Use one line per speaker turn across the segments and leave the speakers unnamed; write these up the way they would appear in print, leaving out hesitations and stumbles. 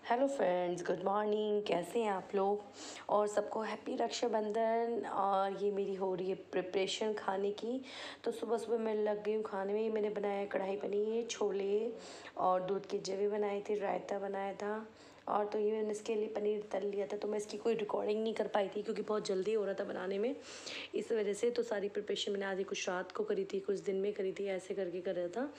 Hello friends, good morning. कैसे हैं आप लोग? और सबको हैप्पी रक्षाबंधन। और ये मेरी हो रही है प्रिपरेशन खाने की। तो सुबह सुबह मैं लग गई हूँ खाने में। मैंने बनाया कढ़ाई पनीर, छोले और दूध के जवे बनाए थे, रायता बनाया था। और तो ये मैंने इसके लिए पनीर तल लिया था। तो मैं इसकी कोई रिकॉर्डिंग नहीं कर पाई थी क्योंकि बहुत जल्दी हो रहा था बनाने में, इस वजह से। तो सारी प्रिपरेशन मैंने आज कुछ रात को करी थी, कुछ दिन में करी थी, ऐसे करके कर रहा था।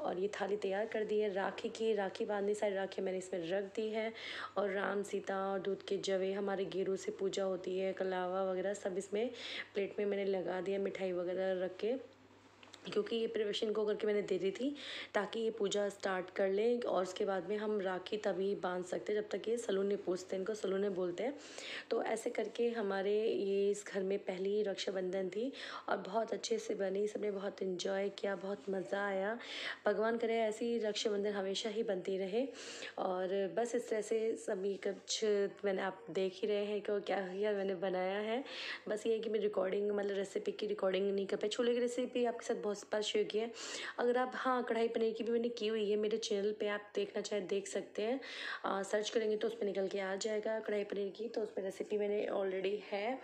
और ये थाली तैयार कर दी है राखी की। राखी बांधनी, सारी राखी मैंने इसमें रख दी है। और राम सीता और दूध के जवे, हमारे गेरू से पूजा होती है, कलावा वगैरह सब इसमें प्लेट में मैंने लगा दिया, मिठाई वगैरह रख के, क्योंकि ये प्रिपरेशन को करके मैंने दे दी थी ताकि ये पूजा स्टार्ट कर लें। और उसके बाद में हम राखी तभी बांध सकते हैं जब तक ये सलूने पूछते हैं, इनको सलूने बोलते हैं। तो ऐसे करके हमारे ये इस घर में पहली रक्षाबंधन थी और बहुत अच्छे से बनी। सबने बहुत इन्जॉय किया, बहुत मज़ा आया। भगवान करे ऐसी रक्षाबंधन हमेशा ही बनती रहे। और बस इस तरह से सभी कुछ मैंने, आप देख ही रहे हैं कि क्या किया मैंने बनाया है। बस ये है कि मैं रिकॉर्डिंग, मतलब रेसिपी की रिकॉर्डिंग नहीं कर पाई। छोले की रेसिपी आपके साथ बहुत बार शेयर की है। अगर आप, हाँ, कढ़ाई पनीर की भी मैंने की हुई है मेरे चैनल पे, आप देखना चाहे देख सकते हैं। सर्च करेंगे तो उसमें निकल के आ जाएगा कढ़ाई पनीर की। तो उसमें रेसिपी मैंने ऑलरेडी है,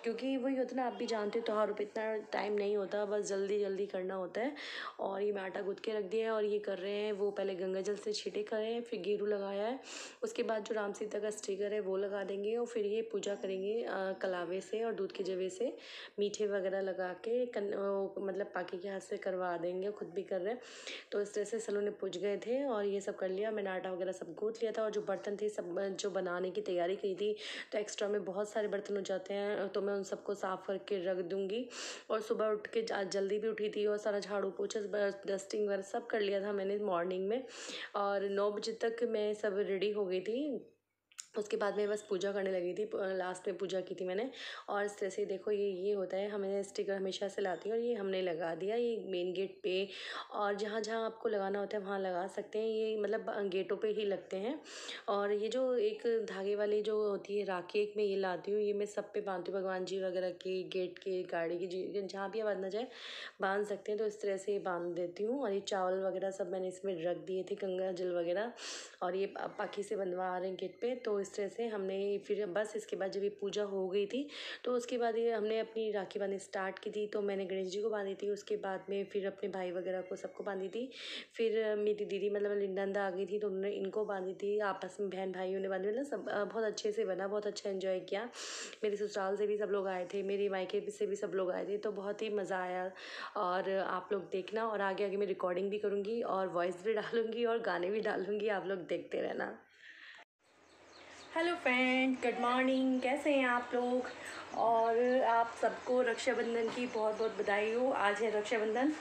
क्योंकि वही होता है ना, आप भी जानते हो त्योहारों पे इतना टाइम नहीं होता, बस जल्दी जल्दी करना होता है। और ये मैं आटा गूँथ के रख दिया है और ये कर रहे हैं, वो पहले गंगा जल से छींटे करे हैं, फिर गेरू लगाया है। उसके बाद जो राम सीता का स्टिकर है वो लगा देंगे और फिर ये पूजा करेंगे कलावे से और दूध के जवे से, मीठे वगैरह लगा के मतलब पाकी के हाथ से करवा देंगे, खुद भी कर रहे हैं। तो इस तरह से सलूने पूज गए थे और ये सब कर लिया। मैंने आटा वगैरह सब गूँथ लिया था। और जो बर्तन थे सब जो बनाने की तैयारी की थी, तो एक्स्ट्रा में बहुत सारे बर्तन हो जाते हैं, तो मैं उन सबको साफ़ करके रख दूँगी। और सुबह उठ के आज जल्दी भी उठी थी और सारा झाड़ू पोछा डस्टिंग वगैरह सब कर लिया था मैंने मॉर्निंग में। और 9 बजे तक मैं सब रेडी हो गई थी। उसके बाद मैं बस पूजा करने लगी थी, लास्ट में पूजा की थी मैंने। और इस तरह से देखो, ये होता है, हमें स्टिकर हमेशा से लाती हूँ और ये हमने लगा दिया ये मेन गेट पे। और जहाँ जहाँ आपको लगाना होता है वहाँ लगा सकते हैं, ये मतलब गेटों पे ही लगते हैं। और ये जो एक धागे वाली जो होती है राखी, एक मैं ये लाती हूँ, ये मैं सब पे बांधती हूँ, भगवान जी वगैरह के, गेट के, गाड़ी की, जहाँ भी बांधना चाहे बांध सकते हैं। तो इस तरह से बांध देती हूँ। और ये चावल वगैरह सब मैंने इसमें रख दिए थे, गंगा जल वगैरह। और ये पाखी से बंधवा रहे हैं गेट पे। तो इस तरह से हमने फिर बस इसके बाद जब ये पूजा हो गई थी, तो उसके बाद ये हमने अपनी राखी बांधनी स्टार्ट की थी। तो मैंने गणेश जी को बांधी थी, उसके बाद में फिर अपने भाई वगैरह को सबको बांधी थी। फिर मेरी दीदी, मतलब नंदा आ गई थी, तो उन्होंने इनको बांधी थी, आपस में बहन भाइयों ने बांधी। मतलब सब बहुत अच्छे से बना, बहुत अच्छा एंजॉय किया। मेरे ससुराल से भी सब लोग आए थे, मेरी मायके से भी सब लोग आए थे, तो बहुत ही मज़ा आया। और आप लोग देखना, और आगे आगे मैं रिकॉर्डिंग भी करूँगी और वॉइस भी डालूँगी और गाने भी डालूँगी, आप लोग देखते रहना। Hello friend, good morning. कैसे हैं आप लोग? और आप सबको रक्षाबंधन की बहुत बहुत बधाई हो। आज है रक्षाबंधन,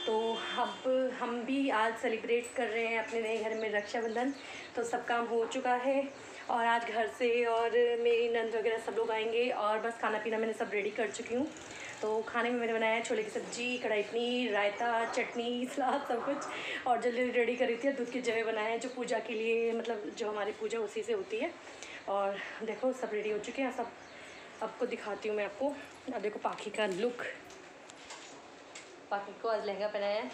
तो अब हम भी आज सेलिब्रेट कर रहे हैं अपने नए घर में रक्षाबंधन। तो सब काम हो चुका है और आज घर से और मेरी नंद वगैरह सब लोग आएंगे। और बस खाना पीना मैंने सब रेडी कर चुकी हूँ। तो खाने में मैंने बनाया छोले की सब्ज़ी, कढ़ाई पनीर, रायता, चटनी, सलाद, सब कुछ। और जल्दी रेडी करी थी, दूध के जवे बनाए जो पूजा के लिए, मतलब जो हमारी पूजा उसी से होती है। और देखो सब रेडी हो चुके हैं सब। आपको दिखाती हूँ मैं आपको। अब देखो पाखी का लुक। पाखी को आज लहंगा पहनाया है,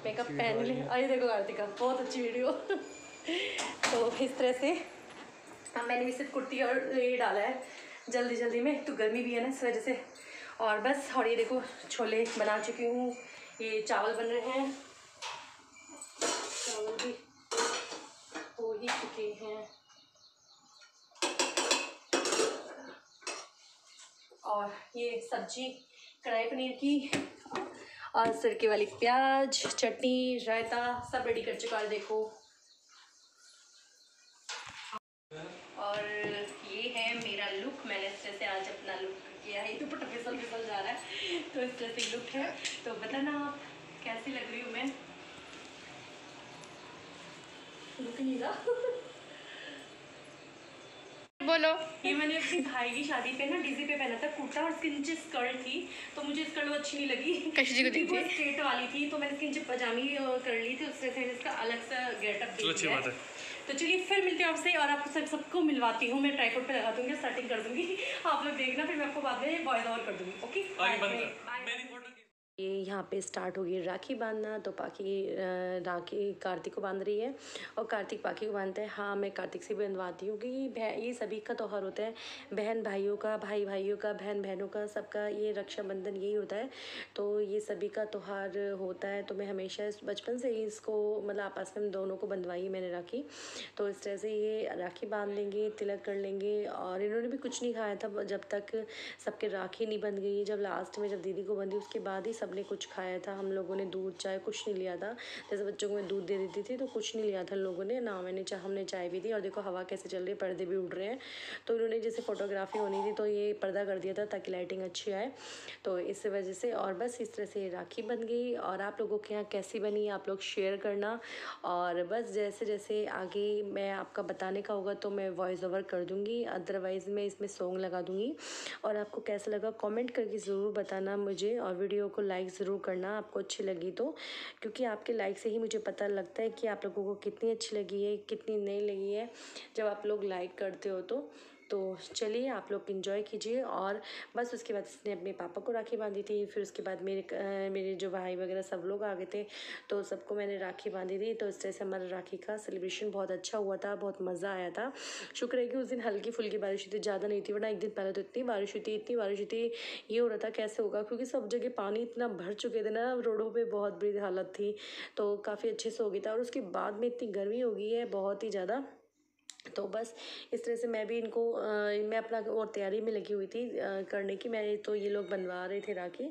मेकअप पहन लिया। अरे देखो कार्तिका, बहुत अच्छी वीडियो। तो इस तरह से मैंने भी सिर्फ कुर्ती और ये डाला है जल्दी जल्दी में, तो गर्मी भी है ना इस वजह से। और बस, और ये देखो छोले बना चुकी हूँ, ये चावल बन रहे हैं, चावल भी हो ही चुके हैं। और ये सब्जी कढ़ाई पनीर की, और सिरके वाली प्याज, चटनी, रायता सब रेडी कर चुका है देखो। और ये है मेरा लुक, मैंने इस तरह से आज अपना लुक किया है। दुपट्टा फिसल फिसल जा रहा है, तो इस तरह से लुक है। तो बताना आप कैसी लग रही हूँ मैं। लुक नहीं रहा। बोलो। ये मैंने अपनी भाई की शादी पे ना डीजी पे पहना था कुर्ता, और इसके नीचे स्कर्ट थी, तो मुझे स्कर्ट अच्छी नहीं लगी, क्योंकि वो स्ट्रेट वाली थी। तो मैंने इसके नीचे पजामी कर ली थी, उससे मैंने इसका अलग सा गेटअप दे दिया है। तो चलिए फिर मिलते हैं आपसे, और आपको सबको मिलवाती हूँ। मैं ट्राइपॉड पे लगा दूंगी, सेटिंग कर दूंगी, आप लोग देखना। फिर मैं आपको बाद में वॉइस ओवर कर दूंगी। Okay, bye. ये यहाँ पे स्टार्ट हो गई राखी बांधना। तो पाखी राखी कार्तिक को बांध रही है और कार्तिक पाखी को बांधता है। हाँ, मैं कार्तिक से भी बंधवाती हूँ क्योंकि ये सभी का त्यौहार होता है, बहन भाइयों का, भाई भाइयों का, बहन बहनों का, सबका ये रक्षाबंधन यही होता है। तो ये सभी का त्यौहार होता है। तो मैं हमेशा बचपन से ही इसको मतलब आपस में दोनों को बंधवाई मैंने राखी। तो इस तरह से ये राखी बांध लेंगे, तिलक कर लेंगे। और इन्होंने भी कुछ नहीं खाया था जब तक सबके राखी नहीं बंध गई। जब लास्ट में जब दीदी को बंधी उसके बाद ही सबने कुछ खाया था। हम लोगों ने दूध चाय कुछ नहीं लिया था। जैसे बच्चों को मैं दूध दे देती थी तो कुछ नहीं लिया था लोगों ने ना। हमने चाय भी दी। और देखो हवा कैसे चल रही है, पर्दे भी उड़ रहे हैं। तो इन्होंने जैसे फोटोग्राफी होनी थी तो ये पर्दा कर दिया था ताकि लाइटिंग अच्छी आए। तो इस वजह से और बस इस तरह से राखी बन गई। और आप लोगों के यहाँ कैसी बनी आप लोग शेयर करना। और बस जैसे जैसे आगे मैं आपका बताने का होगा तो मैं वॉइस ओवर कर दूँगी, अदरवाइज़ मैं इसमें सॉन्ग लगा दूँगी। और आपको कैसा लगा कमेंट करके ज़रूर बताना मुझे। और वीडियो को लाइक ज़रूर करना आपको अच्छी लगी तो, क्योंकि आपके लाइक से ही मुझे पता लगता है कि आप लोगों को कितनी अच्छी लगी है, कितनी नहीं लगी है। जब आप लोग लाइक करते हो तो चलिए आप लोग एंजॉय कीजिए। और बस उसके बाद इसने अपने पापा को राखी बांधी थी। फिर उसके बाद मेरे जो भाई वगैरह सब लोग आ गए थे तो सबको मैंने राखी बांधी थी। तो इस तरह से हमारा राखी का सेलिब्रेशन बहुत अच्छा हुआ था, बहुत मज़ा आया था। शुक्र है कि उस दिन हल्की फुल्की बारिश हुई थी, ज़्यादा नहीं थी। वरना एक दिन पहले तो इतनी बारिश हुई थी, इतनी बारिश हुई थी, ये हो रहा था कैसे होगा, क्योंकि सब जगह पानी इतना भर चुके थे ना, रोडों पे बहुत बुरी हालत थी। तो काफ़ी अच्छे से हो गया था। और उसके बाद में इतनी गर्मी हो गई है बहुत ही ज़्यादा। तो बस इस तरह से मैं भी इनको मैं अपना और तैयारी में लगी हुई थी करने की। मैं तो ये लोग बनवा रहे थे राखी,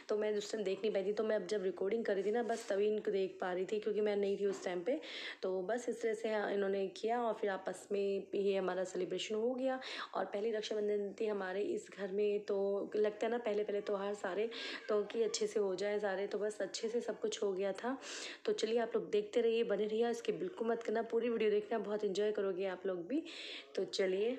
तो मैं उस टाइम देख नहीं पाई थी। तो मैं अब जब रिकॉर्डिंग कर रही थी ना बस तभी इनको देख पा रही थी, क्योंकि मैं नहीं थी उस टाइम पे। तो बस इस तरह से इन्होंने किया और फिर आपस में ये हमारा सेलिब्रेशन हो गया। और पहली रक्षाबंधन थी हमारे इस घर में। तो लगता है ना पहले पहले त्यौहार सारे तो कि अच्छे से हो जाए सारे। तो बस अच्छे से सब कुछ हो गया था। तो चलिए आप लोग देखते रहिए, बने रहिए, इसकी बिल्कुल मत करना, पूरी वीडियो देखना, बहुत इंजॉय करोगे आप लोग भी। तो चलिए।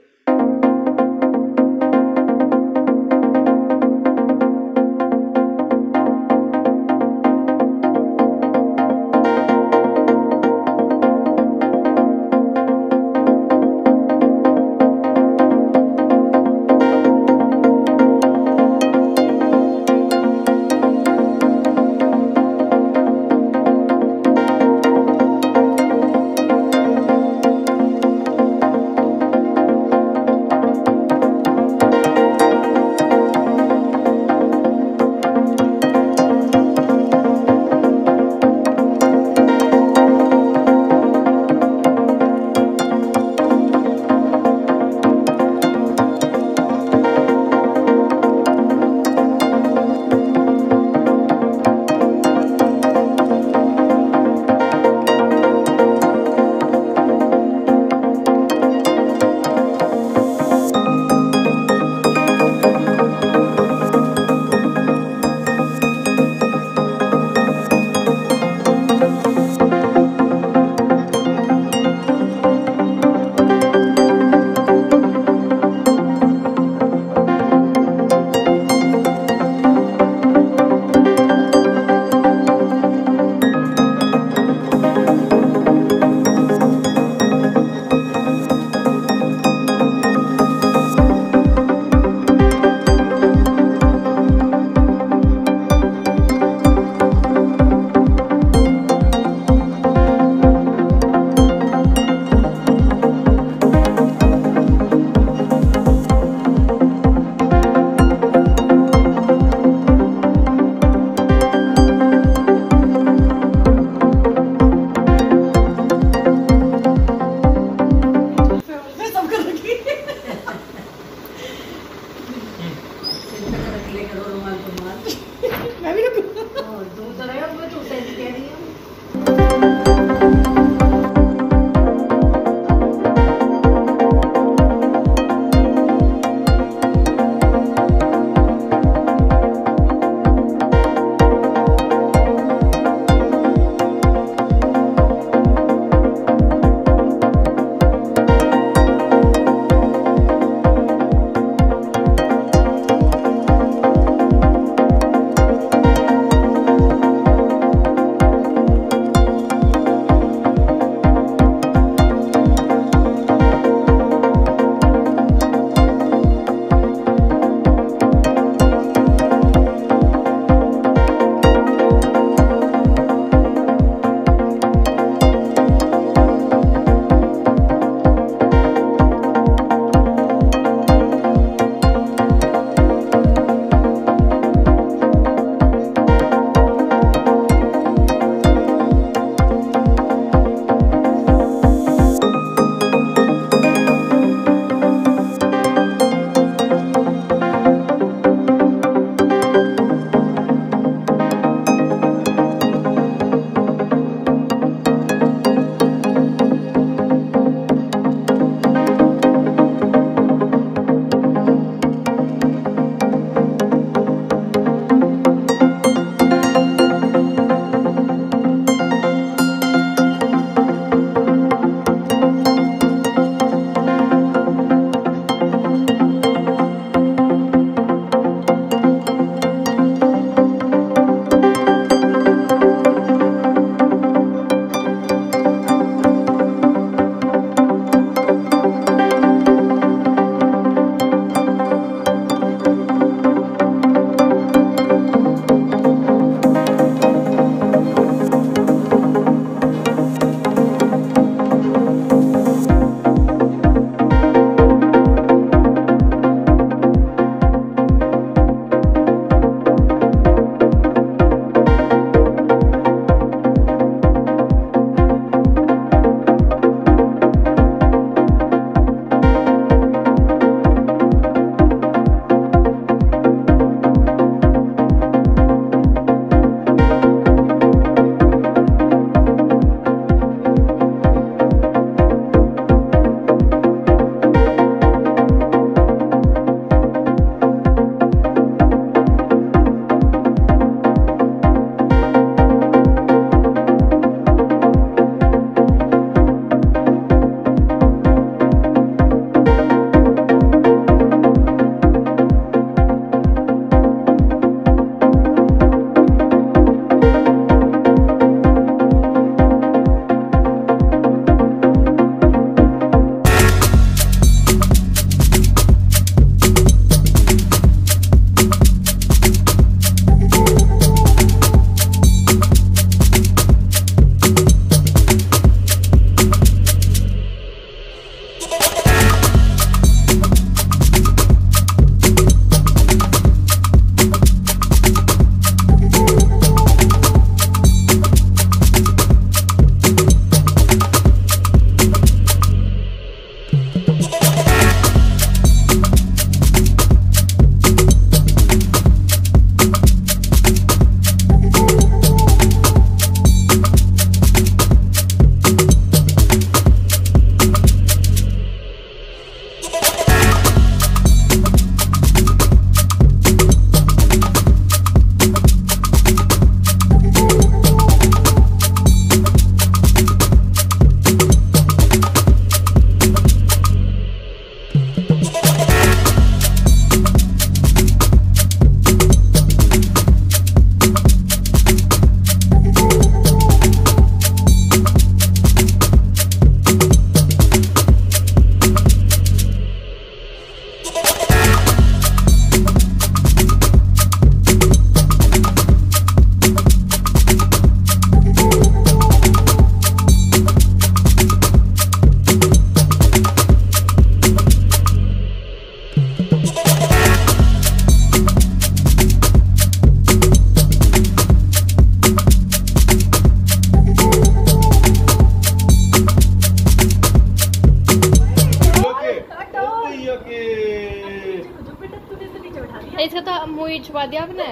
इसका तो मुँह छुपा दिया आपने।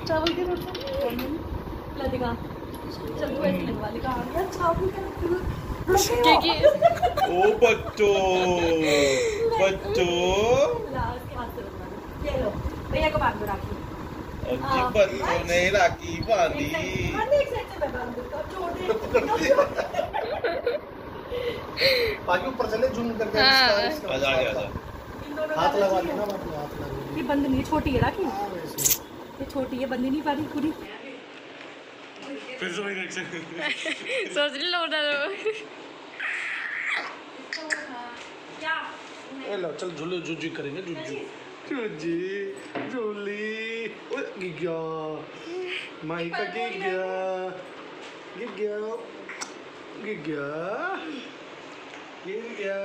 चावल के
ओ बच्चों
भैया को बांध दो राखी।
बच्चों ने राखी बांधी।
बाकी ऊपर चले जूम करके
आजा
हाथ लगा देना, हाथ लगा।
ये बंद नहीं, छोटी है राखी, ये छोटी है, बंद ही नहीं पा रही पूरी।
फिर से मेरे से
सोच रही लो ना
ए लो चल झूले जूजी करेंगे, जूजी जूजी झूली। ओए गिग्या माई का गिग्या गिग्या गिग्या गिग्या।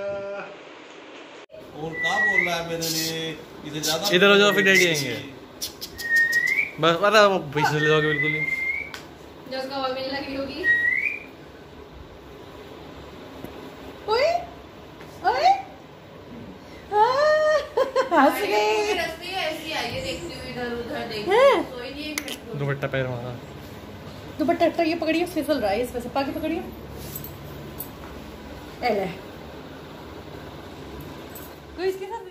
और क्या बोल रहा है मेरे लिए? इधर ज्यादा
इधर हो जाओ, फिर डैडी आएंगे। बस अरे पीछे ले जाओगे बिल्कुल ही।
जो उसको हवा मिलने लगी होगी।
ओए ओए हंस गई।
रस्ते ऐसी आई है, देखती हुई इधर उधर देखती
हैं?
सोई नहीं एक मिनट।
दुपट्टा पैर मारा।
दुपट्टा ये पकड़िए, फिसल रहा है इसमें से, पाके पकड़िए। ए ले तो इसके साथ